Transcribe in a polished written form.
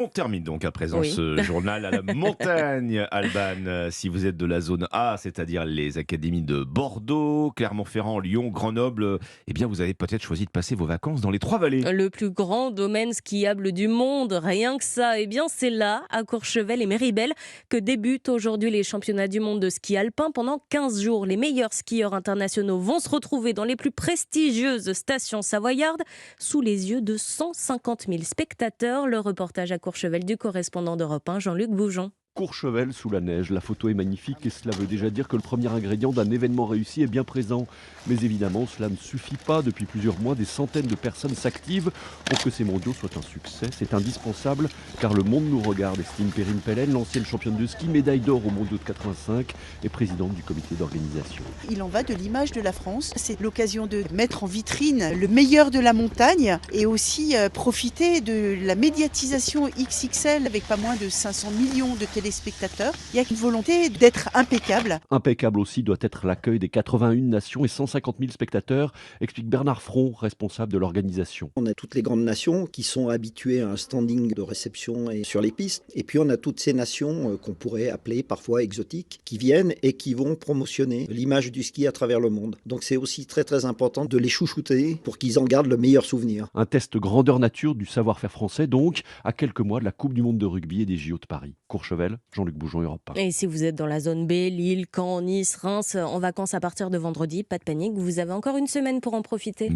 On termine donc à présent Oui. ce journal à la montagne, Alban. Si vous êtes de la zone A, c'est-à-dire les académies de Bordeaux, Clermont-Ferrand, Lyon, Grenoble, eh bien vous avez peut-être choisi de passer vos vacances dans les Trois-Vallées. Le plus grand domaine skiable du monde, rien que ça. Eh bien, c'est là, à Courchevel et Méribel, que débutent aujourd'hui les championnats du monde de ski alpin pendant 15 jours. Les meilleurs skieurs internationaux vont se retrouver dans les plus prestigieuses stations savoyardes, sous les yeux de 150 000 spectateurs. Le reportage à Courchevel du correspondant d'Europe 1, Jean-Luc Boujon. Courchevel sous la neige, la photo est magnifique et cela veut déjà dire que le premier ingrédient d'un événement réussi est bien présent. Mais évidemment, cela ne suffit pas. Depuis plusieurs mois, des centaines de personnes s'activent pour que ces mondiaux soient un succès. C'est indispensable car le monde nous regarde, estime Perrine Pellen, l'ancienne championne de ski, médaille d'or aux mondiaux de 85 et présidente du comité d'organisation. Il en va de l'image de la France. C'est l'occasion de mettre en vitrine le meilleur de la montagne et aussi profiter de la médiatisation XXL avec pas moins de 500 millions de téléspectateurs. Il y a une volonté d'être impeccable. Impeccable aussi doit être l'accueil des 81 nations et 150 000 spectateurs, explique Bernard Front, responsable de l'organisation. On a toutes les grandes nations qui sont habituées à un standing de réception et sur les pistes. Et puis on a toutes ces nations qu'on pourrait appeler parfois exotiques, qui viennent et qui vont promotionner l'image du ski à travers le monde. Donc c'est aussi très très important de les chouchouter pour qu'ils en gardent le meilleur souvenir. Un test grandeur nature du savoir-faire français donc, à quelques mois de la Coupe du monde de rugby et des JO de Paris. Courchevel, Jean-Luc Boujon, Europe 1. Et si vous êtes dans la zone B, Lille, Caen, Nice, Reims, en vacances à partir de vendredi, pas de panique, vous avez encore une semaine pour en profiter.